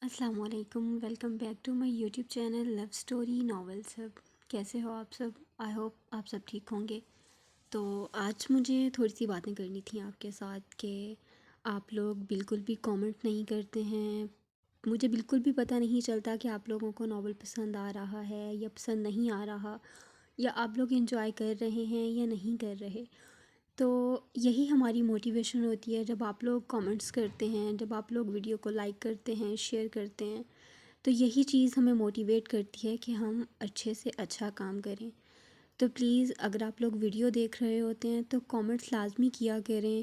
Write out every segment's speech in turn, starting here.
السلام علیکم، welcome back to my YouTube channel love story novel سب۔ کیسے ہو آپ سب؟ آئی ہوپ آپ سب ٹھیک ہوں گے۔ تو آج مجھے تھوڑی سی باتیں کرنی تھیں آپ کے ساتھ کہ آپ لوگ بالکل بھی کامنٹ نہیں کرتے ہیں۔ مجھے بالکل بھی پتہ نہیں چلتا کہ آپ لوگوں کو ناول پسند آ رہا ہے یا پسند نہیں آ رہا، یا آپ لوگ انجوائے کر رہے ہیں یا نہیں کر رہے۔ تو یہی ہماری موٹیویشن ہوتی ہے، جب آپ لوگ کامنٹس کرتے ہیں، جب آپ لوگ ویڈیو کو لائک کرتے ہیں، شیئر کرتے ہیں، تو یہی چیز ہمیں موٹیویٹ کرتی ہے کہ ہم اچھے سے اچھا کام کریں۔ تو پلیز اگر آپ لوگ ویڈیو دیکھ رہے ہوتے ہیں تو کامنٹس لازمی کیا کریں۔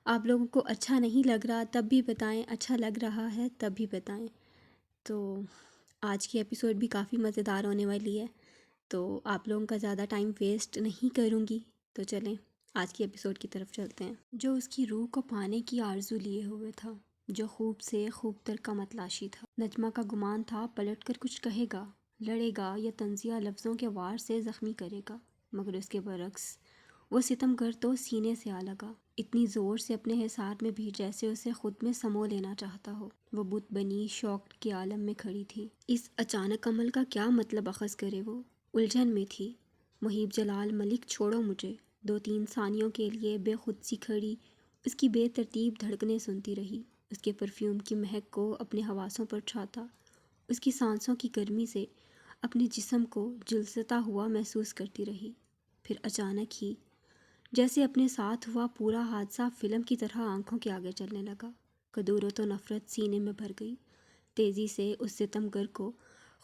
آپ لوگوں کو اچھا نہیں لگ رہا تب بھی بتائیں، اچھا لگ رہا ہے تب بھی بتائیں۔ تو آج کی ایپیسوڈ بھی کافی مزیدار ہونے والی ہے، تو آپ لوگوں کا زیادہ ٹائم ویسٹ نہیں کروں گی، تو چلیں آج کی ایپیسوڈ کی طرف چلتے ہیں۔ جو اس کی روح کو پانے کی آرزو لیے ہوئے تھا، جو خوب سے خوب تر کا متلاشی تھا، نجمہ کا گمان تھا پلٹ کر کچھ کہے گا، لڑے گا یا طنزیہ لفظوں کے وار سے زخمی کرے گا، مگر اس کے برعکس وہ ستم گر تو سینے سے آ لگا، اتنی زور سے اپنے حصار میں بھی جیسے اسے خود میں سمو لینا چاہتا ہو۔ وہ بت بنی شوق کے عالم میں کھڑی تھی۔ اس اچانک عمل کا کیا مطلب اخذ کرے؟ وہ الجھن میں تھی۔ محیب جلال ملک چھوڑو مجھے، 2-3 ثانیوں کے لیے بے خود سی کھڑی اس کی بے ترتیب دھڑکنیں سنتی رہی، اس کے پرفیوم کی مہک کو اپنے حواسوں پر چھاتا، اس کی سانسوں کی گرمی سے اپنے جسم کو جلستا ہوا محسوس کرتی رہی۔ پھر اچانک ہی جیسے اپنے ساتھ ہوا پورا حادثہ فلم کی طرح آنکھوں کے آگے چلنے لگا۔ کدورت و نفرت سینے میں بھر گئی۔ تیزی سے اس ستم گر کو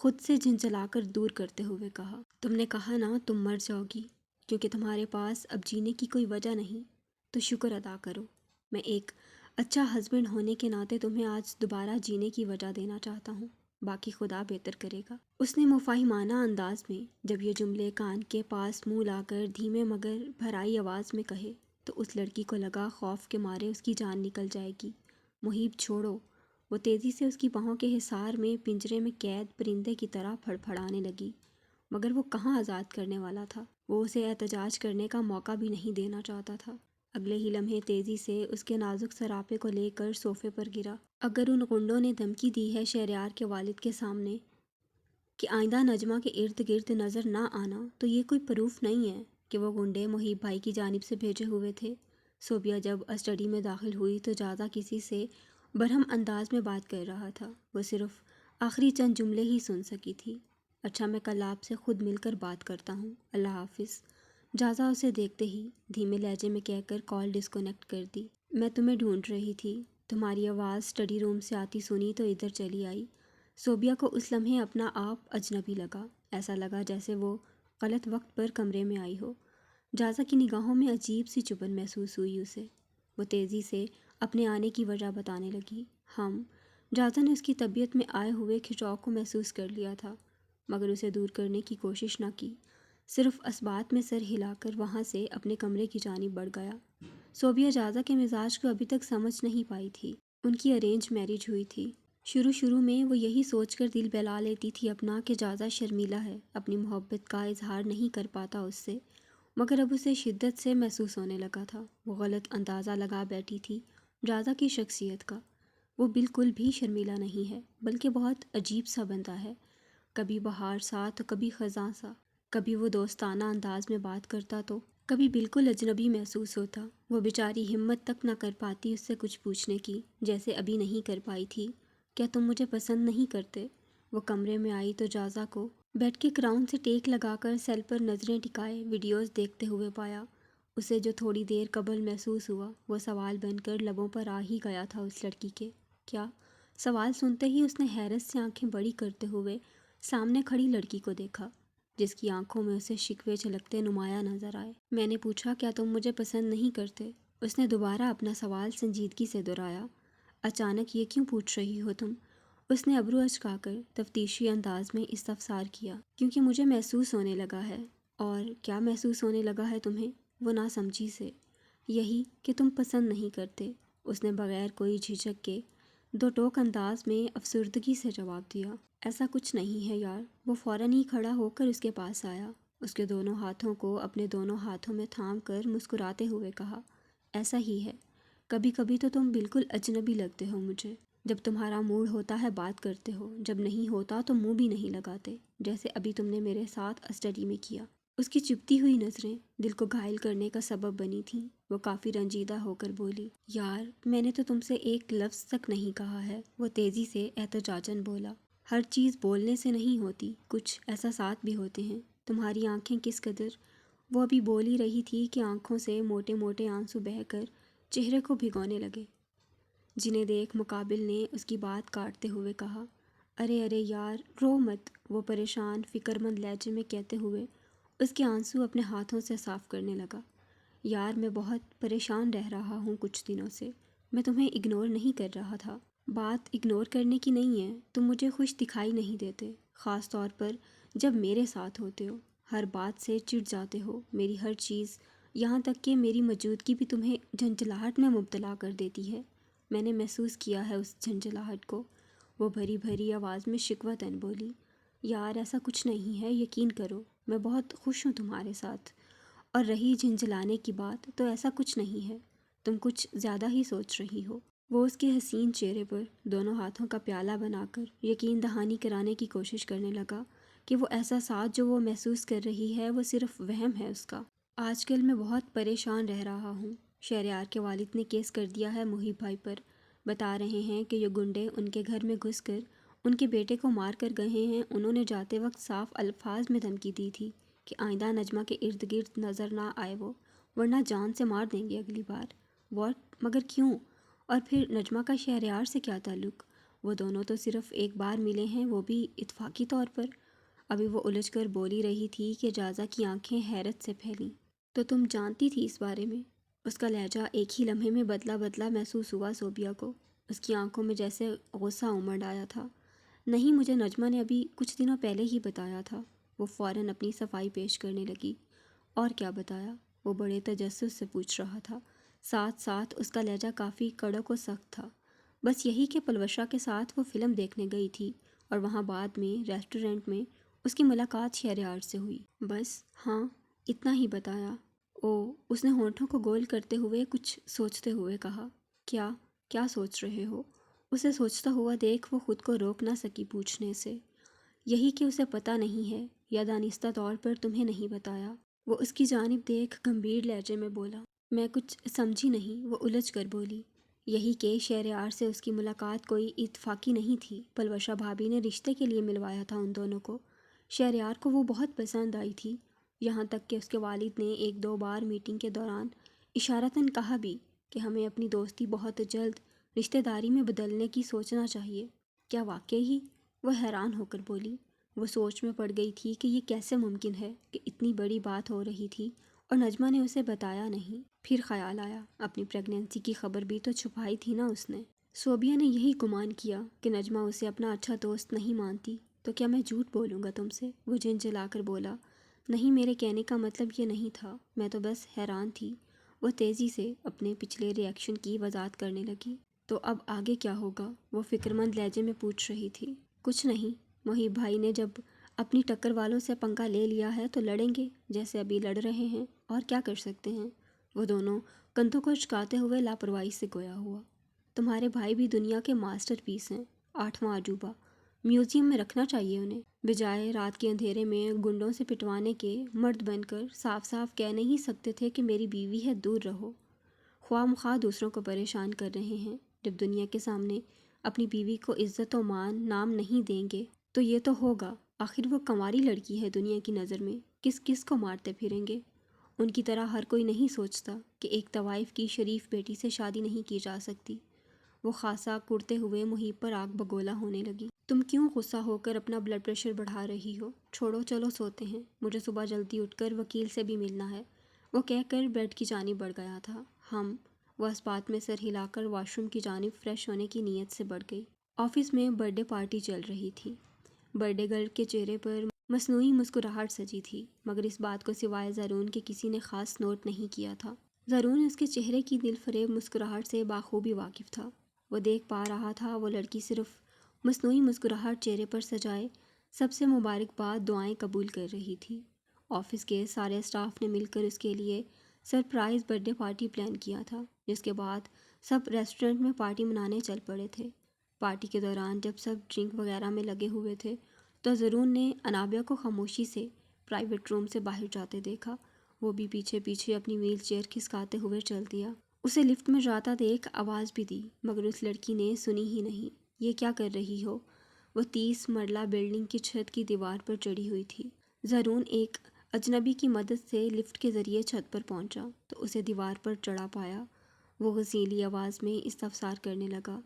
خود سے جھنجھلا کر دور کرتے ہوئے کہا، تم نے کہا نا تم مر جاؤ گی، کیونکہ تمہارے پاس اب جینے کی کوئی وجہ نہیں، تو شکر ادا کرو۔ میں ایک اچھا ہسبینڈ ہونے کے ناطے تمہیں آج دوبارہ جینے کی وجہ دینا چاہتا ہوں، باقی خدا بہتر کرے گا۔ اس نے مفاہمانہ انداز میں جب یہ جملے کان کے پاس منہ لا کر دھیمے مگر بھرائی آواز میں کہے تو اس لڑکی کو لگا خوف کے مارے اس کی جان نکل جائے گی۔ محیب چھوڑو۔ وہ تیزی سے اس کی باہوں کے حصار میں پنجرے میں قید پرندے کی طرح پھڑ پھڑانے لگی، مگر وہ کہاں آزاد کرنے والا تھا؟ وہ اسے احتجاج کرنے کا موقع بھی نہیں دینا چاہتا تھا۔ اگلے ہی لمحے تیزی سے اس کے نازک سراپے کو لے کر صوفے پر گرا۔ اگر ان غنڈوں نے دھمکی دی ہے شہریار کے والد کے سامنے کہ آئندہ نجمہ کے ارد گرد نظر نہ آنا، تو یہ کوئی پروف نہیں ہے کہ وہ گنڈے محیب بھائی کی جانب سے بھیجے ہوئے تھے۔ صوبیہ جب اسٹڈی میں داخل ہوئی تو جازہ کسی سے برہم انداز میں بات کر رہا تھا۔ وہ صرف آخری چند جملے ہی سن سکی تھی۔ اچھا میں کل آپ سے خود مل کر بات کرتا ہوں، اللہ حافظ۔ جازہ اسے دیکھتے ہی دھیمے لہجے میں کہہ کر کال ڈسکنیکٹ کر دی۔ میں تمہیں ڈھونڈ رہی تھی، تمہاری آواز اسٹڈی روم سے آتی سنی تو ادھر چلی آئی۔ صوبیہ کو اس لمحے اپنا آپ اجنبی لگا، ایسا لگا جیسے وہ غلط وقت پر کمرے میں آئی ہو۔ جازہ کی نگاہوں میں عجیب سی چبھن محسوس ہوئی اسے۔ وہ تیزی سے اپنے آنے کی وجہ بتانے لگی۔ جازہ نے اس کی طبیعت میں آئے ہوئے کھچاؤ کو محسوس کر لیا تھا، مگر اسے دور کرنے کی کوشش نہ کی، صرف اسبات میں سر ہلا کر وہاں سے اپنے کمرے کی جانب بڑھ گیا۔ صوبیہ جازہ کے مزاج کو ابھی تک سمجھ نہیں پائی تھی۔ ان کی ارینج میرج ہوئی تھی۔ شروع میں وہ یہی سوچ کر دل بہلا لیتی تھی اپنا کہ جازہ شرمیلا ہے، اپنی محبت کا اظہار نہیں کر پاتا اس سے، مگر اب اسے شدت سے محسوس ہونے لگا تھا۔ وہ غلط اندازہ لگا بیٹھی تھی جازہ کی شخصیت کا۔ وہ بالکل بھی شرمیلا نہیں ہے، بلکہ بہت عجیب سا بندہ ہے، کبھی بہار سا تو کبھی خزاں سا، کبھی وہ دوستانہ انداز میں بات کرتا تو کبھی بالکل اجنبی محسوس ہوتا۔ وہ بیچاری ہمت تک نہ کر پاتی اس سے کچھ پوچھنے کی، جیسے ابھی نہیں کر پائی تھی، کیا تم مجھے پسند نہیں کرتے؟ وہ کمرے میں آئی تو جازہ کو بیڈ کے کراؤن سے ٹیک لگا کر سیل پر نظریں ٹکائے ویڈیوز دیکھتے ہوئے پایا۔ اسے جو تھوڑی دیر قبل محسوس ہوا وہ سوال بن کر لبوں پر آ ہی گیا تھا اس لڑکی کے۔ کیا؟ سوال سنتے ہی اس نے حیرت سے آنکھیں بڑی کرتے ہوئے سامنے کھڑی لڑکی کو دیکھا، جس کی آنکھوں میں اسے شکوے چھلکتے نمایاں نظر آئے۔ میں نے پوچھا کیا تم مجھے پسند نہیں کرتے؟ اس نے دوبارہ اپنا سوال سنجیدگی سے دہرایا۔ اچانک یہ کیوں پوچھ رہی ہو تم؟ اس نے ابرو اچکا کر تفتیشی انداز میں استفسار کیا۔ کیونکہ مجھے محسوس ہونے لگا ہے۔ اور کیا محسوس ہونے لگا ہے تمہیں؟ وہ نہ سمجھی سے۔ یہی کہ تم پسند نہیں کرتے، اس نے بغیر کوئی جھجک کے دو ٹوک انداز میں افسردگی سے جواب دیا۔ ایسا کچھ نہیں ہے یار۔ وہ فوراً ہی کھڑا ہو کر اس کے پاس آیا، اس کے دونوں ہاتھوں کو اپنے دونوں ہاتھوں میں تھام کر مسکراتے ہوئے کہا، ایسا ہی ہے، کبھی کبھی تو تم بالکل اجنبی لگتے ہو مجھے۔ جب تمہارا موڈ ہوتا ہے بات کرتے ہو، جب نہیں ہوتا تو منہ بھی نہیں لگاتے، جیسے ابھی تم نے میرے ساتھ اسٹڈی میں کیا۔ اس کی چپتی ہوئی نظریں دل کو گھائل کرنے کا سبب بنی تھیں۔ وہ کافی رنجیدہ ہو کر بولی، یار میں نے تو تم سے ایک لفظ تک نہیں کہا ہے۔ وہ تیزی سے احتجاجاً بولا، ہر چیز بولنے سے نہیں ہوتی، کچھ احساسات بھی ہوتے ہیں۔ تمہاری آنکھیں کس قدر… وہ ابھی بول ہی رہی تھی کہ آنکھوں سے موٹے موٹے آنسو بہہ کر چہرے کو بھگونے لگے، جنہیں دیکھ مقابل نے اس کی بات کاٹتے ہوئے کہا، ارے ارے یار رو مت۔ وہ پریشان فکر مند لہجے میں کہتے ہوئے اس کے آنسو اپنے ہاتھوں سے صاف کرنے لگا، یار میں بہت پریشان رہ رہا ہوں کچھ دنوں سے۔ میں تمہیں اگنور نہیں کر رہا تھا۔ بات اگنور کرنے کی نہیں ہے، تم مجھے خوش دکھائی نہیں دیتے، خاص طور پر جب میرے ساتھ ہوتے ہو۔ ہر بات سے چڑ جاتے ہو، میری ہر چیز، یہاں تک کہ میری موجودگی بھی تمہیں جھنجھلاہٹ میں مبتلا کر دیتی ہے۔ میں نے محسوس کیا ہے اس جھنجھلاہٹ کو۔ وہ بھری بھری آواز میں شکوتاً بولی، یار ایسا کچھ نہیں ہے، یقین کرو، میں بہت خوش ہوں تمہارے ساتھ۔ اور رہی جھنجھلانے کی بات، تو ایسا کچھ نہیں ہے، تم کچھ زیادہ ہی سوچ رہی ہو۔ وہ اس کے حسین چہرے پر دونوں ہاتھوں کا پیالہ بنا کر یقین دہانی کرانے کی کوشش کرنے لگا کہ وہ احساسات جو وہ محسوس کر رہی ہے وہ صرف وہم ہے اس کا۔ آج کل میں بہت پریشان رہ رہا ہوں۔ شہریار کے والد نے کیس کر دیا ہے محیب بھائی پر۔ بتا رہے ہیں کہ یہ گنڈے ان کے گھر میں گھس کر ان کے بیٹے کو مار کر گئے ہیں۔ انہوں نے جاتے وقت صاف الفاظ میں دھمکی دی تھی کہ آئندہ نجمہ کے ارد گرد نظر نہ آئے وہ، ورنہ جان سے مار دیں گے اگلی بار۔ واٹ؟ مگر کیوں؟ اور پھر نجمہ کا شہریار سے کیا تعلق؟ وہ دونوں تو صرف ایک بار ملے ہیں، وہ بھی اتفاقی طور پر۔ ابھی وہ الجھ کر بولی رہی تھی کہ جازہ کی آنکھیں حیرت سے پھیلیں۔ تو تم جانتی تھی اس بارے میں؟ اس کا لہجہ ایک ہی لمحے میں بدلا بدلا محسوس ہوا صوبیہ کو۔ اس کی آنکھوں میں جیسے غصہ امڑ آیا تھا۔ نہیں، مجھے نجمہ نے ابھی کچھ دنوں پہلے ہی بتایا تھا۔ وہ فوراً اپنی صفائی پیش کرنے لگی۔ اور کیا بتایا؟ وہ بڑے تجسس سے پوچھ رہا تھا، ساتھ ساتھ اس کا لہجہ کافی کڑک و سخت تھا۔ بس یہی کہ پلوشا کے ساتھ وہ فلم دیکھنے گئی تھی اور وہاں بعد میں ریسٹورنٹ میں اس کی ملاقات شہریار سے ہوئی۔ بس ہاں، اتنا ہی بتایا۔ او، اس نے ہونٹوں کو گول کرتے ہوئے کچھ سوچتے ہوئے کہا، کیا کیا سوچ رہے ہو؟ اسے سوچتا ہوا دیکھ وہ خود کو روک نہ سکی پوچھنے سے۔ یہی کہ اسے پتہ نہیں ہے یا دانستہ طور پر تمہیں نہیں بتایا۔ وہ اس کی جانب دیکھ گمبھیر لہجے میں بولا۔ میں کچھ سمجھی نہیں، وہ الجھ کر بولی۔ یہی کہ شہریار سے اس کی ملاقات کوئی اتفاقی نہیں تھی، پلوشا بھابھی نے رشتے کے لیے ملوایا تھا ان دونوں کو۔ شہریار کو وہ بہت پسند آئی تھی، یہاں تک کہ اس کے والد نے ایک دو بار میٹنگ کے دوران اشارتاً کہا بھی کہ ہمیں اپنی دوستی بہت جلد رشتہ داری میں بدلنے کی سوچنا چاہیے۔ کیا واقعی؟ وہ حیران ہو کر بولی۔ وہ سوچ میں پڑ گئی تھی کہ یہ کیسے ممکن ہے کہ اتنی بڑی بات ہو رہی تھی اور نجمہ نے اسے بتایا نہیں۔ پھر خیال آیا، اپنی پریگنینسی کی خبر بھی تو چھپائی تھی نا اس نے۔ صوبیہ نے یہی گمان کیا کہ نجمہ اسے اپنا اچھا دوست نہیں مانتی۔ تو کیا میں جھوٹ بولوں گا تم سے؟ وہ جھنجھلا کر بولا۔ نہیں، میرے کہنے کا مطلب یہ نہیں تھا، میں تو بس حیران تھی۔ وہ تیزی سے اپنے پچھلے ری ایکشن کی وضاحت کرنے لگی۔ تو اب آگے کیا ہوگا؟ وہ فکر مند لہجے میں پوچھ رہی تھی۔ کچھ نہیں، محیب بھائی نے جب اپنی ٹکر والوں سے پنگا لے لیا ہے تو لڑیں گے جیسے ابھی لڑ رہے ہیں، اور کیا کر سکتے ہیں؟ وہ دونوں کندھوں کو اچکاتے ہوئے لاپرواہی سے گویا ہوا۔ تمہارے بھائی بھی دنیا کے ماسٹر پیس ہیں، 8واں عجوبہ، میوزیم میں رکھنا چاہیے انہیں، بجائے رات کے اندھیرے میں گنڈوں سے پٹوانے کے۔ مرد بن کر صاف صاف کہہ نہیں سکتے تھے کہ میری بیوی ہے، دور رہو؟ خواہ مخواہ دوسروں کو پریشان کر رہے ہیں۔ جب دنیا کے سامنے اپنی بیوی کو عزت و مان نام نہیں دیں گے تو یہ تو ہوگا، آخر وہ کنواری لڑکی ہے دنیا کی نظر میں، کس کس کو مارتے پھریں گے؟ ان کی طرح ہر کوئی نہیں سوچتا کہ ایک طوائف کی شریف بیٹی سے شادی نہیں کی جا سکتی۔ وہ خاصا کڑتے ہوئے محیب پر آگ بگولا ہونے لگی۔ تم کیوں غصہ ہو کر اپنا بلڈ پریشر بڑھا رہی ہو؟ چھوڑو، چلو سوتے ہیں، مجھے صبح جلدی اٹھ کر وکیل سے بھی ملنا ہے۔ وہ کہہ کر بیڈ کی جانب بڑھ گیا تھا۔ وہ اس بات میں سر ہلا کر واش روم کی جانب فریش ہونے کی نیت سے بڑھ گئی۔ آفس میں برتھ ڈے پارٹی چل رہی تھی۔ برتھ ڈے گرل کے چہرے پر مصنوعی مسکراہٹ سجی تھی، مگر اس بات کو سوائے زارون کے کسی نے خاص نوٹ نہیں کیا تھا۔ زارون اس کے چہرے کی دل فریب مسکراہٹ سے بخوبی واقف تھا۔ وہ دیکھ پا رہا تھا وہ لڑکی صرف مصنوعی مسکراہٹ چہرے پر سجائے سب سے مبارکباد دعائیں قبول کر رہی تھی۔ آفس کے سارے اسٹاف نے مل کر اس کے لیے surprise birth day party plan کیا تھا، جس کے بعد سب ریسٹورنٹ میں پارٹی منانے چل پڑے تھے۔ پارٹی کے دوران جب سب ڈرنک وغیرہ میں لگے ہوئے تھے تو زرون نے انابیہ کو خاموشی سے پرائیویٹ روم سے باہر جاتے دیکھا۔ وہ بھی پیچھے پیچھے اپنی ویل چیئر کھسکاتے ہوئے چل دیا۔ اسے لفٹ میں جاتا دیکھ آواز بھی دی مگر اس لڑکی نے سنی ہی نہیں۔ یہ کیا کر رہی ہو؟ وہ 30 مرلہ بلڈنگ کی چھت کی دیوار پر چڑھی ہوئی تھی۔ زرون ایک اجنبی کی مدد سے لفٹ کے ذریعے چھت پر پہنچا تو اسے دیوار پر چڑھا پایا۔ وہ غسیلی آواز میں استفسار کرنے لگا،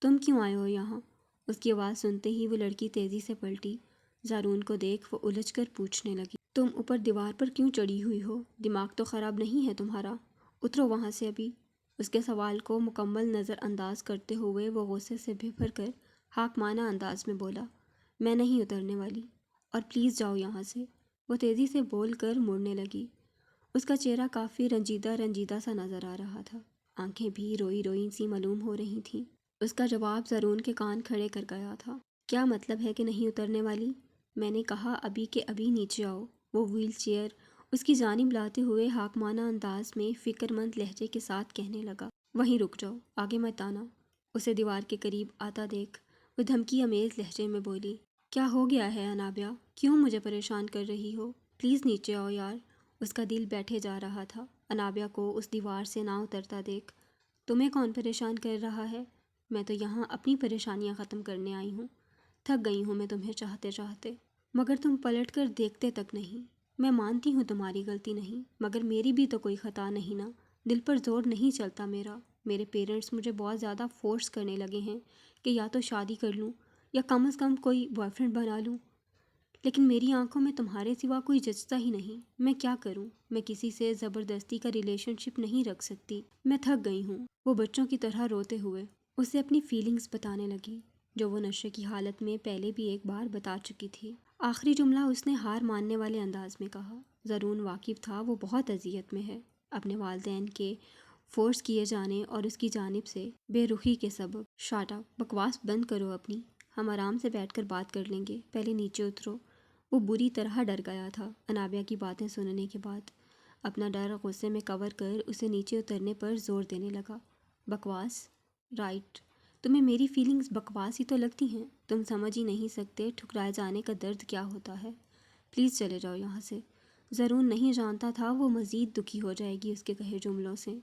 تم کیوں آئے ہو یہاں؟ اس کی آواز سنتے ہی وہ لڑکی تیزی سے پلٹی۔ زارون کو دیکھ وہ الجھ کر پوچھنے لگی، تم اوپر دیوار پر کیوں چڑھی ہوئی ہو؟ دماغ تو خراب نہیں ہے تمہارا؟ اترو وہاں سے ابھی۔ اس کے سوال کو مکمل نظر انداز کرتے ہوئے وہ غصے سے بھر کر حاکمانہ انداز میں بولا، میں نہیں اترنے والی، اور پلیز جاؤ یہاں سے۔ وہ تیزی سے بول کر مڑنے لگی۔ اس کا چہرہ کافی رنجیدہ سا نظر آ رہا تھا، آنکھیں بھی روئی روئی سی معلوم ہو رہی تھیں۔ اس کا جواب زرون کے کان کھڑے کر گیا تھا۔ کیا مطلب ہے کہ نہیں اترنے والی؟ میں نے کہا ابھی کہ ابھی نیچے آؤ۔ وہ ویل چیئر اس کی جانب لاتے ہوئے حاکمانہ انداز میں فکر مند لہجے کے ساتھ کہنے لگا، وہیں رک جاؤ، آگے مت آنا۔ اسے دیوار کے قریب آتا دیکھ وہ دھمکی امیز لہجے میں بولی، کیا ہو گیا ہے انابیہ؟ کیوں مجھے پریشان کر رہی ہو؟ پلیز نیچے آؤ یار۔ اس کا دل بیٹھے جا رہا تھا انابیہ کو اس دیوار سے نہ اترتا دیکھ۔ تمہیں کون پریشان کر رہا ہے؟ میں تو یہاں اپنی پریشانیاں ختم کرنے آئی ہوں۔ تھک گئی ہوں میں تمہیں چاہتے چاہتے، مگر تم پلٹ کر دیکھتے تک نہیں۔ میں مانتی ہوں تمہاری غلطی نہیں، مگر میری بھی تو کوئی خطا نہیں نا۔ دل پر زور نہیں چلتا میرا۔ میرے پیرنٹس مجھے بہت زیادہ فورس کرنے لگے ہیں کہ یا تو شادی کر لوں یا کم از کم کوئی بوائے فرینڈ بنا لوں، لیکن میری آنکھوں میں تمہارے سوا کوئی جچتا ہی نہیں۔ میں کیا کروں؟ میں کسی سے زبردستی کا ریلیشن شپ نہیں رکھ سکتی۔ میں تھک گئی ہوں۔ وہ بچوں کی طرح روتے ہوئے اسے اپنی فیلنگز بتانے لگی جو وہ نشے کی حالت میں پہلے بھی ایک بار بتا چکی تھی۔ آخری جملہ اس نے ہار ماننے والے انداز میں کہا۔ زرون واقف تھا وہ بہت اذیت میں ہے اپنے والدین کے فورس کیے جانے اور اس کی جانب سے بے رخی کے سبب۔ شٹ اپ، بکواس بند کرو اپنی، ہم آرام سے بیٹھ کر بات کر لیں گے، پہلے نیچے اترو۔ وہ بری طرح ڈر گیا تھا انابیہ کی باتیں سننے کے بعد۔ اپنا ڈر غصے میں کور کر اسے نیچے اترنے پر زور دینے لگا۔ بکواس؟ رائٹ، تمہیں میری فیلنگز بکواس ہی تو لگتی ہیں۔ تم سمجھ ہی نہیں سکتے ٹھکرائے جانے کا درد کیا ہوتا ہے۔ پلیز چلے جاؤ یہاں سے۔ زرون نہیں جانتا تھا وہ مزید دکھی ہو جائے گی اس کے کہے جملوں سے۔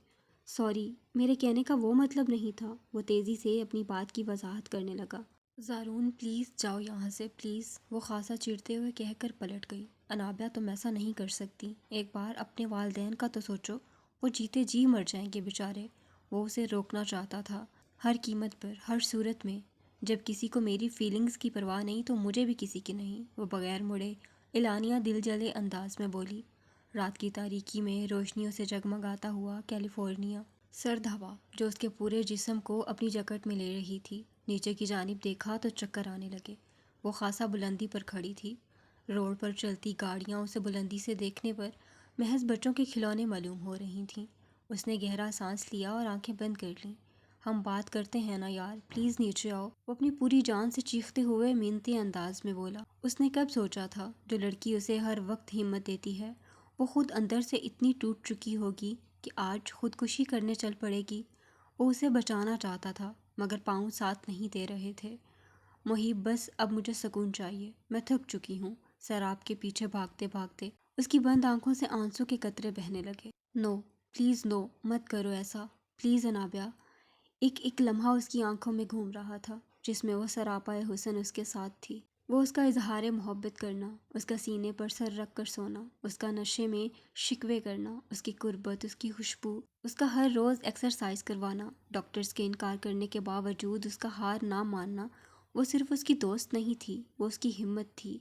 سوری، میرے کہنے کا وہ مطلب نہیں تھا۔ وہ تیزی سے اپنی بات کی وضاحت کرنے لگا۔ زارون پلیز جاؤ یہاں سے پلیز، وہ خاصا چیڑتے ہوئے کہہ کر پلٹ گئی۔ انابیہ تم ایسا نہیں کر سکتی، ایک بار اپنے والدین کا تو سوچو، وہ جیتے جی مر جائیں گے بیچارے۔ وہ اسے روکنا چاہتا تھا ہر قیمت پر، ہر صورت میں۔ جب کسی کو میری فیلنگز کی پرواہ نہیں تو مجھے بھی کسی کی نہیں، وہ بغیر مڑے اعلانیہ دل جلے انداز میں بولی۔ رات کی تاریکی میں روشنیوں سے جگمگاتا ہوا کیلیفورنیا، سرد ہوا جو اس کے پورے جسم کو اپنی جکٹ میں لے رہی تھی۔ نیچے کی جانب دیکھا تو چکر آنے لگے۔ وہ خاصا بلندی پر کھڑی تھی۔ روڈ پر چلتی گاڑیاں اسے بلندی سے دیکھنے پر محض بچوں کے کھلونے معلوم ہو رہی تھیں۔ اس نے گہرا سانس لیا اور آنکھیں بند کر لیں۔ ہم بات کرتے ہیں نا یار، پلیز نیچے آؤ، وہ اپنی پوری جان سے چیختے ہوئے منتی انداز میں بولا۔ اس نے کب سوچا تھا جو لڑکی اسے ہر وقت ہمت دیتی ہے وہ خود اندر سے اتنی ٹوٹ چکی ہوگی کہ آج خودکشی کرنے چل پڑے گی۔ وہ اسے بچانا چاہتا تھا مگر پاؤں ساتھ نہیں دے رہے تھے۔ محیب بس اب مجھے سکون چاہیے، میں تھک چکی ہوں۔ سراب کے پیچھے بھاگتے بھاگتے اس کی بند آنکھوں سے آنسو کے قطرے بہنے لگے۔ نو پلیز، نو مت کرو ایسا پلیز انابیہ۔ ایک لمحہ اس کی آنکھوں میں گھوم رہا تھا جس میں وہ سراپائے حسن اس کے ساتھ تھی۔ وہ اس کا اظہار محبت کرنا، اس کا سینے پر سر رکھ کر سونا، اس کا نشے میں شکوے کرنا، اس کی قربت، اس کی خوشبو، اس کا ہر روز ایکسرسائز کروانا، ڈاکٹرز کے انکار کرنے کے باوجود اس کا ہار نہ ماننا۔ وہ صرف اس کی دوست نہیں تھی، وہ اس کی ہمت تھی۔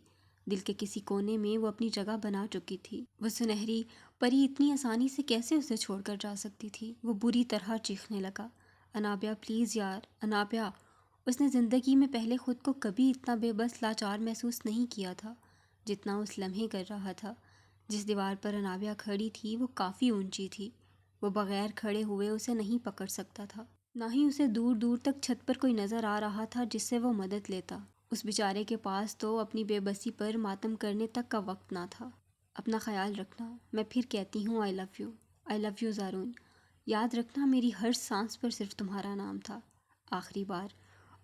دل کے کسی کونے میں وہ اپنی جگہ بنا چکی تھی۔ وہ سنہری پری اتنی آسانی سے کیسے اسے چھوڑ کر جا سکتی تھی؟ وہ بری طرح چیخنے لگا، انابیہ پلیز یار، انابیہ۔ اس نے زندگی میں پہلے خود کو کبھی اتنا بے بس لاچار محسوس نہیں کیا تھا جتنا اس لمحے کر رہا تھا۔ جس دیوار پر انابیہ کھڑی تھی وہ کافی اونچی تھی۔ وہ بغیر کھڑے ہوئے اسے نہیں پکڑ سکتا تھا، نہ ہی اسے دور دور تک چھت پر کوئی نظر آ رہا تھا جس سے وہ مدد لیتا۔ اس بیچارے کے پاس تو اپنی بے بسی پر ماتم کرنے تک کا وقت نہ تھا۔ اپنا خیال رکھنا، میں پھر کہتی ہوں آئی love you, I love you زارون۔ یاد رکھنا میری ہر سانس پر صرف تمہارا نام تھا۔ آخری بار۔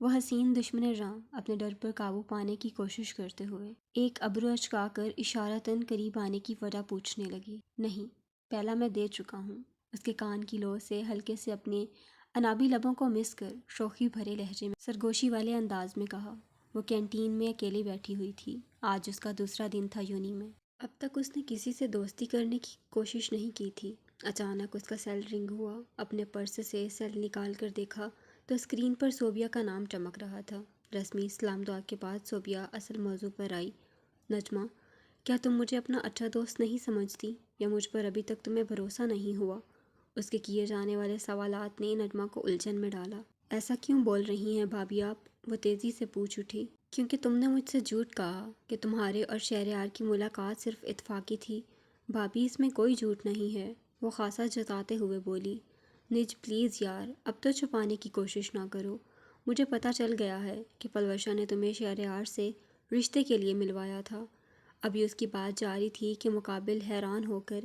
وہ حسین دشمن راں اپنے ڈر پر قابو پانے کی کوشش کرتے ہوئے ایک ابرو اچکا کر اشارتاً قریب آنے کی وجہ پوچھنے لگی۔ نہیں، پہلا میں دے چکا ہوں، اس کے کان کی لو سے ہلکے سے اپنے انابی لبوں کو مس کر شوخی بھرے لہجے میں سرگوشی والے انداز میں کہا۔ وہ کینٹین میں اکیلی بیٹھی ہوئی تھی۔ آج اس کا دوسرا دن تھا یونی میں۔ اب تک اس نے کسی سے دوستی کرنے کی کوشش نہیں کی تھی۔ اچانک اس کا سیل رنگ ہوا۔ اپنے پرس سے سیل نکال کر دیکھا تو اسکرین پر صوبیہ کا نام چمک رہا تھا۔ رسمی اسلام دعا کے بعد صوبیہ اصل موضوع پر آئی۔ نجمہ، کیا تم مجھے اپنا اچھا دوست نہیں سمجھتی، یا مجھ پر ابھی تک تمہیں بھروسہ نہیں ہوا؟ اس کے کیے جانے والے سوالات نے نجمہ کو الجھن میں ڈالا۔ ایسا کیوں بول رہی ہیں بھابھی آپ؟ وہ تیزی سے پوچھ اٹھی۔ کیونکہ تم نے مجھ سے جھوٹ کہا کہ تمہارے اور شہریار کی ملاقات صرف اتفاقی تھی۔ بھابھی، اس میں کوئی جھوٹ نہیں ہے، وہ خاصا جتاتے ہوئے بولی۔ نج پلیز یار، اب تو چھپانے کی کوشش نہ کرو۔ مجھے پتہ چل گیا ہے کہ پلوشا نے تمہیں شہریار سے رشتے کے لیے ملوایا تھا۔ ابھی اس کی بات جاری تھی کہ مقابل حیران ہو کر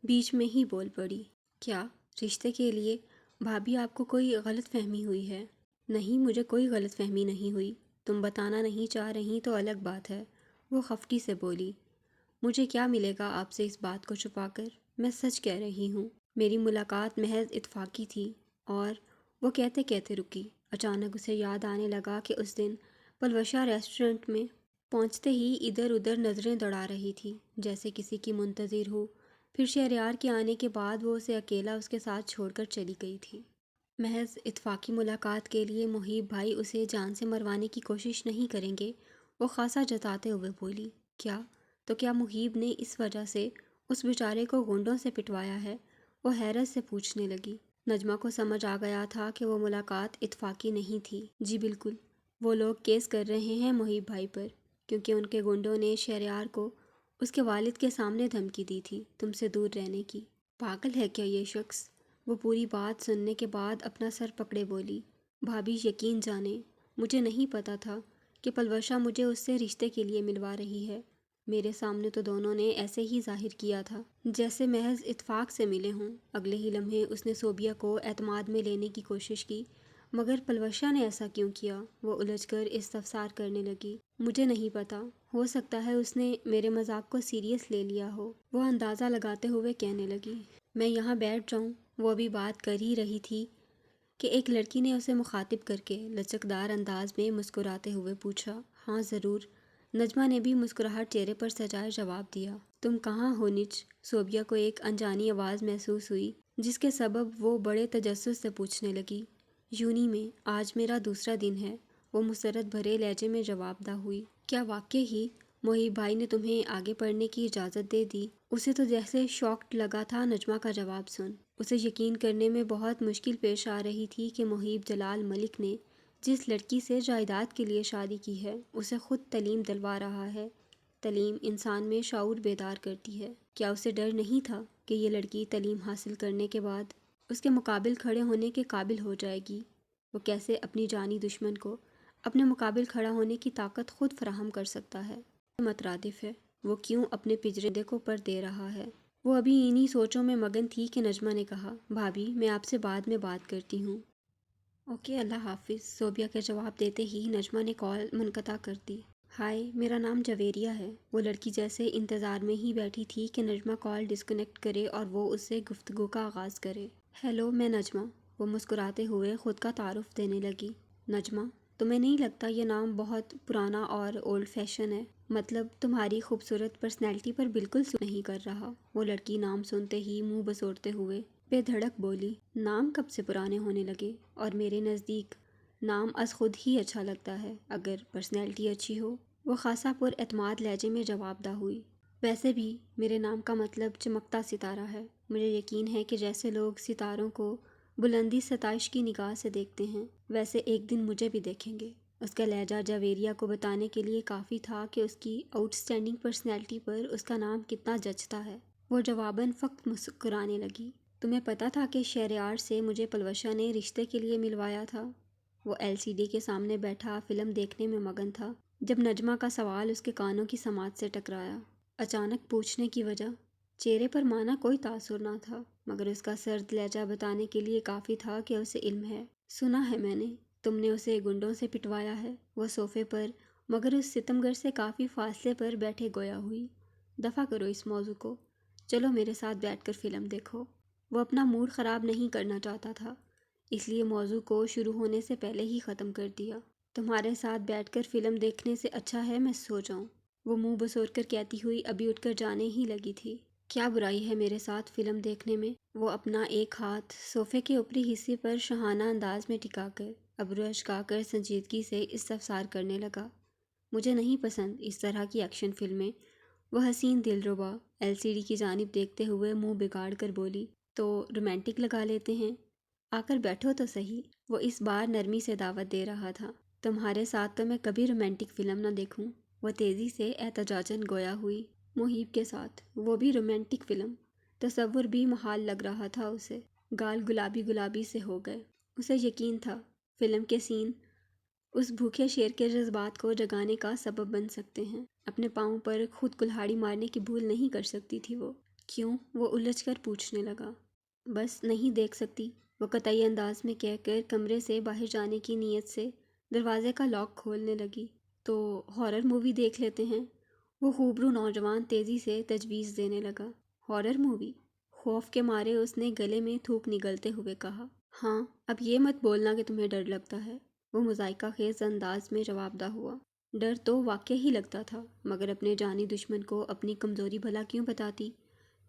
بیچ میں ہی بول پڑی۔ کیا رشتے کے لیے؟ بھابھی، آپ کو کوئی غلط فہمی ہوئی ہے؟ نہیں، مجھے کوئی غلط فہمی نہیں ہوئی۔ تم بتانا نہیں چاہ رہی تو الگ بات ہے، وہ خفتی سے بولی۔ مجھے کیا ملے گا آپ سے اس بات کو چھپا کر؟ میں سچ کہہ رہی ہوں، میری ملاقات محض اتفاقی تھی۔ اور وہ کہتے کہتے رکی۔ اچانک اسے یاد آنے لگا کہ اس دن پلوشا ریسٹورنٹ میں پہنچتے ہی ادھر ادھر نظریں دوڑا رہی تھی، جیسے کسی کی منتظر ہو۔ پھر شہریار کے آنے کے بعد وہ اسے اکیلا اس کے ساتھ چھوڑ کر چلی گئی تھی۔ محض اتفاقی ملاقات کے لیے محیب بھائی اسے جان سے مروانے کی کوشش نہیں کریں گے، وہ خاصا جتاتے ہوئے بولی۔ کیا؟ تو کیا محیب نے اس وجہ سے اس بیچارے کو گونڈوں سے پٹوایا ہے؟ وہ حیرت سے پوچھنے لگی۔ نجمہ کو سمجھ آ گیا تھا کہ وہ ملاقات اتفاقی نہیں تھی۔ جی بالکل، وہ لوگ کیس کر رہے ہیں محیب بھائی پر، کیونکہ ان کے گونڈوں نے شہریار کو اس کے والد کے سامنے دھمکی دی تھی تم سے دور رہنے کی۔ پاگل ہے کیا یہ شخص؟ وہ پوری بات سننے کے بعد اپنا سر پکڑے بولی۔ بھابھی، یقین جانیں، مجھے نہیں پتا تھا کہ پلوشا مجھے اس سے رشتے کے لیے ملوا رہی ہے۔ میرے سامنے تو دونوں نے ایسے ہی ظاہر کیا تھا جیسے محض اتفاق سے ملے ہوں۔ اگلے ہی لمحے اس نے صوبیہ کو اعتماد میں لینے کی کوشش کی۔ مگر پلوشا نے ایسا کیوں کیا؟ وہ الجھ کر استفسار کرنے لگی۔ مجھے نہیں پتا، ہو سکتا ہے اس نے میرے مذاق کو سیریس لے لیا ہو، وہ اندازہ لگاتے ہوئے کہنے لگی۔ میں یہاں بیٹھ جاؤں؟ وہ ابھی بات کر ہی رہی تھی کہ ایک لڑکی نے اسے مخاطب کر کے لچکدار انداز میں مسکراتے ہوئے پوچھا۔ ہاں ضرور، نجمہ نے بھی مسکراہٹ چہرے پر سجائے جواب دیا۔ تم کہاں ہو نج؟ صوبیہ کو ایک انجانی آواز محسوس ہوئی، جس کے سبب وہ بڑے تجسس سے پوچھنے لگی۔ یونی میں، آج میرا دوسرا دن ہے، وہ مسرت بھرے لہجے میں جواب دہ ہوئی۔ کیا واقعی ہی محیب بھائی نے تمہیں آگے پڑھنے کی اجازت دے دی؟ اسے تو جیسے شاکڈ لگا تھا نجمہ کا جواب سن۔ اسے یقین کرنے میں بہت مشکل پیش آ رہی تھی کہ محیب جلال ملک نے جس لڑکی سے جائیداد کے لیے شادی کی ہے، اسے خود تعلیم دلوا رہا ہے۔ تعلیم انسان میں شعور بیدار کرتی ہے۔ کیا اسے ڈر نہیں تھا کہ یہ لڑکی تعلیم حاصل کرنے کے بعد اس کے مقابل کھڑے ہونے کے قابل ہو جائے گی؟ وہ کیسے اپنی جانی دشمن کو اپنے مقابل کھڑا ہونے کی طاقت خود فراہم کر سکتا ہے؟ مترادف ہے، وہ کیوں اپنے پجرے کو پر دے رہا ہے؟ وہ ابھی انہی سوچوں میں مگن تھی کہ نجمہ نے کہا، بھابھی میں آپ سے بعد میں بات کرتی ہوں۔ اوکے، اللہ حافظ۔ صوبیہ کے جواب دیتے ہی نجمہ نے کال منقطع کر دی۔ ہائے، میرا نام جویریہ ہے۔ وہ لڑکی جیسے انتظار میں ہی بیٹھی تھی کہ نجمہ کال ڈسکنیکٹ کرے اور وہ اس سے گفتگو کا آغاز کرے۔ ہیلو، میں نجمہ، وہ مسکراتے ہوئے خود کا تعارف دینے لگی۔ نجمہ، تمہیں نہیں لگتا یہ نام بہت پرانا اور اولڈ فیشن ہے؟ مطلب تمہاری خوبصورت پرسنالٹی پر بالکل سوٹ نہیں کر رہا۔ وہ لڑکی نام سنتے ہی منہ بسوڑتے ہوئے بے دھڑک بولی۔ نام کب سے پرانے ہونے لگے؟ اور میرے نزدیک نام از خود ہی اچھا لگتا ہے اگر پرسنالٹی اچھی ہو، وہ خاصا پر اعتماد لہجے میں جواب دہ ہوئی۔ ویسے بھی میرے نام کا مطلب چمکتا ستارہ ہے۔ مجھے یقین ہے کہ جیسے لوگ ستاروں کو بلندی ستائش کی نگاہ سے دیکھتے ہیں، ویسے ایک دن مجھے بھی دیکھیں گے۔ اس کا لہجہ جویریہ کو بتانے کے لیے کافی تھا کہ اس کی آؤٹ اسٹینڈنگ پرسنالٹی پر اس کا نام کتنا جچتا ہے۔ وہ جواباً فقط مسکرانے لگی۔ تمہیں پتہ تھا کہ شہریار سے مجھے پلوشا نے رشتے کے لیے ملوایا تھا؟ وہ ایل سی ڈی کے سامنے بیٹھا فلم دیکھنے میں مگن تھا جب نجمہ کا سوال اس کے کانوں کی سماعت سے ٹکرایا۔ اچانک پوچھنے کی وجہ؟ چہرے پر مانا کوئی تاثر نہ تھا، مگر اس کا سرد لہجہ بتانے کے لیے کافی تھا کہ اسے علم ہے۔ سنا ہے میں نے تم نے اسے گنڈوں سے پٹوایا ہے۔ وہ صوفے پر مگر اس ستمگر سے کافی فاصلے پر بیٹھے گویا ہوئی۔ دفع کرو اس موضوع کو، چلو میرے ساتھ بیٹھ کر فلم دیکھو۔ وہ اپنا موڈ خراب نہیں کرنا چاہتا تھا، اس لیے موضوع کو شروع ہونے سے پہلے ہی ختم کر دیا۔ تمہارے ساتھ بیٹھ کر فلم دیکھنے سے اچھا ہے میں سو جاؤں، وہ منہ بسور کر کہتی ہوئی ابھی اٹھ کر جانے ہی لگی تھی۔ کیا برائی ہے میرے ساتھ فلم دیکھنے میں؟ وہ اپنا ایک ہاتھ صوفے کے اوپری حصے پر شاہانہ انداز میں ٹکا کر ابرو اچکا کر سنجیدگی سے استفسار کرنے لگا۔ مجھے نہیں پسند اس طرح کی ایکشن فلمیں، وہ حسین دلربا LCD کی جانب دیکھتے ہوئے منہ بگاڑ کر بولی۔ تو رومانٹک لگا لیتے ہیں، آ کر بیٹھو تو صحیح، وہ اس بار نرمی سے دعوت دے رہا تھا۔ تمہارے ساتھ تو میں کبھی رومانٹک فلم نہ دیکھوں، وہ تیزی سے احتجاجاً گویا ہوئی۔ محیب کے ساتھ، وہ بھی رومانٹک فلم، تصور بھی محال لگ رہا تھا اسے۔ گال گلابی گلابی سے ہو گئے۔ اسے یقین تھا فلم کے سین اس بھوکے شیر کے جذبات کو جگانے کا سبب بن سکتے ہیں۔ اپنے پاؤں پر خود کلہاڑی مارنے کی بھول نہیں کر سکتی تھی وہ۔ کیوں؟ وہ الجھ کر پوچھنے لگا۔ بس نہیں دیکھ سکتی، وہ قطعی انداز میں کہہ کر کمرے سے باہر جانے کی نیت سے دروازے کا لاک کھولنے لگی۔ تو ہارر مووی دیکھ لیتے ہیں، وہ خوبرو نوجوان تیزی سے تجویز دینے لگا۔ Horror movie? خوف کے مارے اس نے گلے میں تھوک نگلتے ہوئے کہا۔ ہاں، اب یہ مت بولنا کہ تمہیں ڈر لگتا ہے، وہ مذائقہ خیز انداز میں جواب دہ ہوا۔ ڈر تو واقع ہی لگتا تھا، مگر اپنے جانی دشمن کو اپنی کمزوری بھلا کیوں بتاتی؟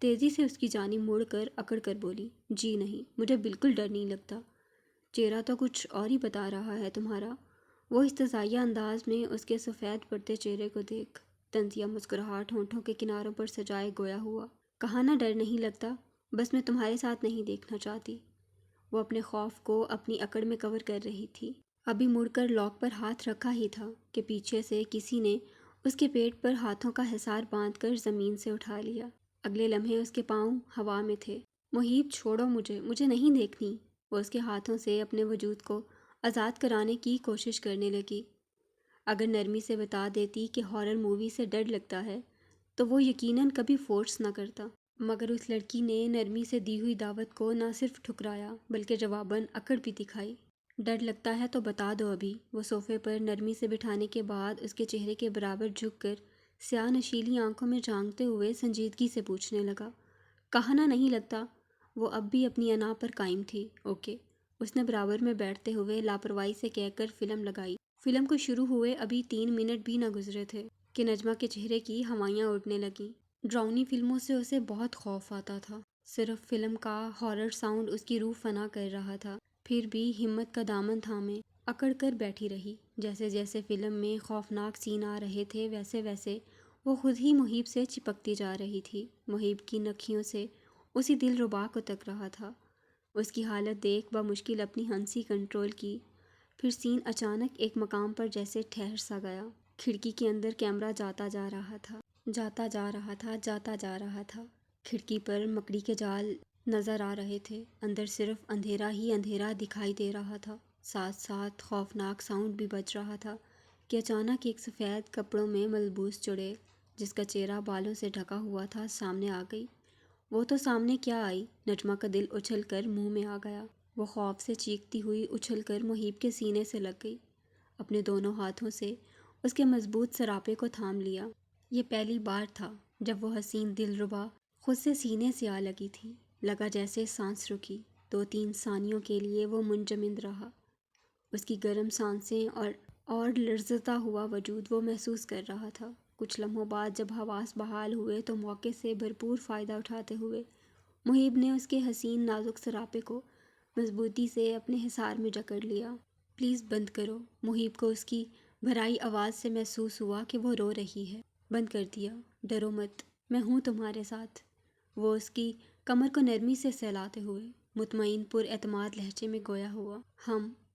تیزی سے اس کی جانب مڑ کر اکڑ کر بولی، جی نہیں، مجھے بالکل ڈر نہیں لگتا۔ چہرہ تو کچھ اور ہی بتا رہا ہے تمہارا، وہ استزائیہ انداز میں اس کے سفید پڑتے چہرے کو دیکھ طنزیہ مسکراہٹ ہونٹوں کے کناروں پر سجائے گویا ہوا۔ کہا نا ڈر نہیں لگتا، بس میں تمہارے ساتھ نہیں دیکھنا چاہتی۔ وہ اپنے خوف کو اپنی اکڑ میں کور کر رہی تھی۔ ابھی مڑ کر لاک پر ہاتھ رکھا ہی تھا کہ پیچھے سے کسی نے اس کے پیٹ پر ہاتھوں کا حصار باندھ کر زمین سے اٹھا لیا۔ اگلے لمحے اس کے پاؤں ہوا میں تھے۔ محیب چھوڑو مجھے نہیں دیکھنی، وہ اس کے ہاتھوں سے اپنے وجود کو آزاد کرانے کی کوشش کرنے لگی۔ اگر نرمی سے بتا دیتی کہ ہارر مووی سے ڈر لگتا ہے تو وہ یقیناً کبھی فورس نہ کرتا، مگر اس لڑکی نے نرمی سے دی ہوئی دعوت کو نہ صرف ٹھکرایا بلکہ جواباً اکڑ بھی دکھائی۔ ڈر لگتا ہے تو بتا دو ابھی، وہ صوفے پر نرمی سے بٹھانے کے بعد اس کے چہرے کے برابر جھک کر سیاہ نشیلی آنکھوں میں جھانکتے ہوئے سنجیدگی سے پوچھنے لگا۔ کہنا نہیں لگتا؟ وہ اب بھی اپنی انا پر قائم تھی۔ اوکے، اس نے برابر میں بیٹھتے ہوئے لاپرواہی سے کہہ کر فلم لگائی۔ فلم کو شروع ہوئے ابھی 3 منٹ بھی نہ گزرے تھے کہ نجمہ کے چہرے کی ہوائیاں اڑنے لگیں۔ ڈراؤنی فلموں سے اسے بہت خوف آتا تھا، صرف فلم کا ہارر ساؤنڈ اس کی روح فنا کر رہا تھا۔ پھر بھی ہمت کا دامن تھامے اکڑ کر بیٹھی رہی۔ جیسے جیسے فلم میں خوفناک سین آ رہے تھے ویسے ویسے وہ خود ہی محیب سے چپکتی جا رہی تھی، محیب کی نکھیوں سے اسی دلربا کو تک رہا تھا۔ اس کی حالت دیکھ بمشکل اپنی ہنسی کنٹرول کی۔ پھر سین اچانک ایک مقام پر جیسے ٹھہر سا گیا۔ کھڑکی کے اندر کیمرہ جاتا جا رہا تھا، جاتا جا رہا تھا، جاتا جا رہا تھا۔ کھڑکی پر مکڑی کے جال نظر آ رہے تھے، اندر صرف اندھیرا ہی اندھیرا دکھائی دے رہا تھا، ساتھ ساتھ خوفناک ساؤنڈ بھی بج رہا تھا کہ اچانک ایک سفید کپڑوں میں ملبوس چڑیل جس کا چہرہ بالوں سے ڈھکا ہوا تھا سامنے آ گئی۔ وہ تو سامنے کیا آئی، نجمہ کا دل اچھل کر منہ میں آ گیا۔ وہ خوف سے چیختی ہوئی اچھل کر محیب کے سینے سے لگ گئی، اپنے دونوں ہاتھوں سے اس کے مضبوط سراپے کو تھام لیا۔ یہ پہلی بار تھا جب وہ حسین دلربا خود سے سینے سے آ لگی تھی۔ لگا جیسے سانس رکی، 2-3 ثانیوں کے لیے وہ منجمد رہا، اس کی گرم سانسیں اور لرزتا ہوا وجود وہ محسوس کر رہا تھا۔ کچھ لمحوں بعد جب حواس بحال ہوئے تو موقع سے بھرپور فائدہ اٹھاتے ہوئے محیب نے اس کے حسین نازک سراپے کو مضبوطی سے اپنے حصار میں جکڑ لیا۔ پلیز بند کرو، محیب کو اس کی بھرائی آواز سے محسوس ہوا کہ وہ رو رہی ہے۔ بند کر دیا، ڈرو مت، میں ہوں تمہارے ساتھ، وہ اس کی کمر کو نرمی سے سہلاتے ہوئے مطمئن پر اعتماد لہجے میں گویا ہوا۔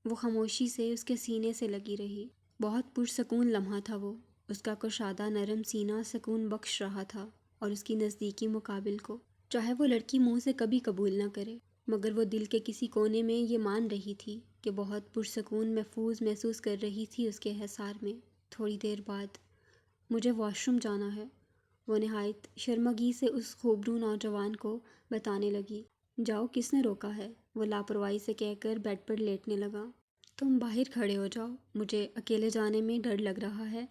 وہ خاموشی سے اس کے سینے سے لگی رہی۔ بہت پرسکون لمحہ تھا وہ، اس کا کشادہ نرم سینہ سکون بخش رہا تھا اور اس کی نزدیکی مقابل کو، چاہے وہ لڑکی منہ سے کبھی قبول نہ کرے، مگر وہ دل کے کسی کونے میں یہ مان رہی تھی کہ بہت پرسکون محفوظ محسوس کر رہی تھی اس کے حصار میں۔ تھوڑی دیر بعد، مجھے واش روم جانا ہے، وہ نہایت شرمگی سے اس خوبرو نوجوان کو بتانے لگی۔ جاؤ، کس نے روکا ہے، وہ لاپرواہی سے کہہ کر بیڈ پر لیٹنے لگا۔ تم باہر کھڑے ہو جاؤ، مجھے اکیلے جانے میں ڈر لگ رہا ہے۔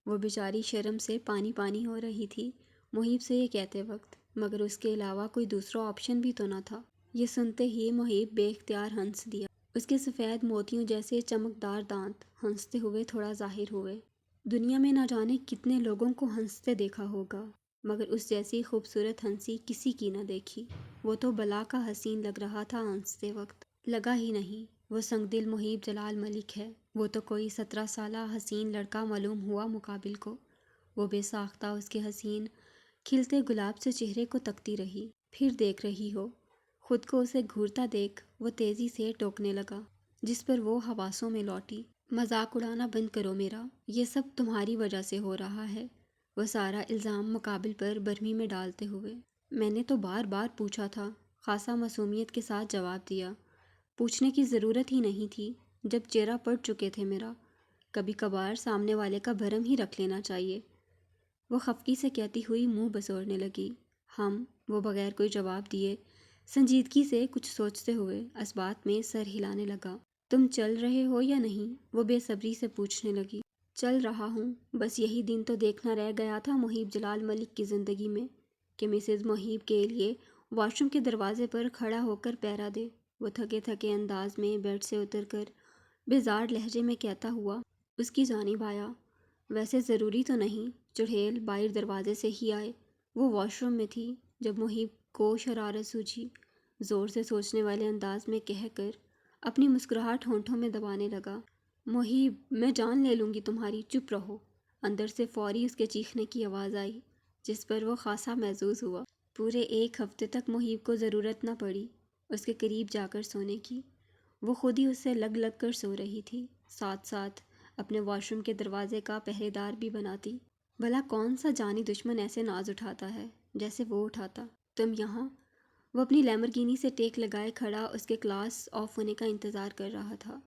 وہ بیچاری شرم سے پانی پانی ہو رہی تھی محیب سے یہ کہتے وقت، مگر اس کے علاوہ کوئی دوسرا آپشن بھی تو نہ تھا۔ یہ سنتے ہی محیب بے اختیار ہنس دیا۔ اس کے سفید موتیوں جیسے چمکدار دانت ہنستے ہوئے تھوڑا ظاہر ہوئے۔ دنیا میں نہ جانے کتنے لوگوں کو ہنستے دیکھا ہوگا، مگر اس جیسی خوبصورت ہنسی کسی کی نہ دیکھی۔ وہ تو بلا کا حسین لگ رہا تھا ہنستے وقت۔ لگا ہی نہیں، وہ سنگ دل محیب جلال ملک ہے۔ وہ تو کوئی 17 سالہ حسین لڑکا معلوم ہوا مقابل کو۔ وہ بے ساختہ اس کے حسین کھلتے گلاب سے چہرے کو تکتی رہی۔ پھر دیکھ رہی ہو؟ خود کو اسے گھورتا دیکھ وہ تیزی سے ٹوکنے لگا، جس پر وہ حواسوں میں لوٹی۔ مذاق اڑانا بند کرو میرا، یہ سب تمہاری وجہ سے ہو رہا ہے، وہ سارا الزام مقابل پر برہمی میں ڈالتے ہوئے۔ میں نے تو بار بار پوچھا تھا، خاصا معصومیت کے ساتھ جواب دیا۔ پوچھنے کی ضرورت ہی نہیں تھی جب چہرہ پڑ چکے تھے میرا۔ کبھی کبھار سامنے والے کا بھرم ہی رکھ لینا چاہیے، وہ خفگی سے کہتی ہوئی منہ بسوڑنے لگی۔ وہ بغیر کوئی جواب دیے سنجیدگی سے کچھ سوچتے ہوئے اس بات میں سر ہلانے لگا۔ تم چل رہے ہو یا نہیں؟ وہ بے صبری سے پوچھنے لگی۔ چل رہا ہوں، بس یہی دن تو دیکھنا رہ گیا تھا محیب جلال ملک کی زندگی میں کہ مسز محیب کے لیے واش روم کے دروازے پر کھڑا ہو کر پہرا دے۔ وہ تھکے تھکے انداز میں بیڈ سے اتر کر بیزار لہجے میں کہتا ہوا اس کی جانب آیا۔ ویسے ضروری تو نہیں چڑھیل باہر دروازے سے ہی آئے، وہ واش روم میں تھی جب محیب کو شرارت سوجھی۔ زور سے سوچنے والے انداز میں کہہ کر اپنی مسکراہٹ ہونٹوں میں دبانے لگا۔ محیب، میں جان لے لوں گی تمہاری، چپ رہو۔ اندر سے فوری اس کے چیخنے کی آواز آئی، جس پر وہ خاصا محظوظ ہوا۔ پورے 1 ہفتے تک محیب کو ضرورت نہ پڑی اس کے قریب جا کر سونے کی۔ وہ خود ہی اس سے لگ لگ کر سو رہی تھی، ساتھ ساتھ اپنے واش روم کے دروازے کا پہرے دار بھی بناتی۔ بھلا کون سا جانی دشمن ایسے ناز اٹھاتا ہے جیسے وہ اٹھاتا؟ تم یہاں؟ وہ اپنی لیمبرگینی سے ٹیک لگائے کھڑا اس کے کلاس آف ہونے کا انتظار کر رہا تھا۔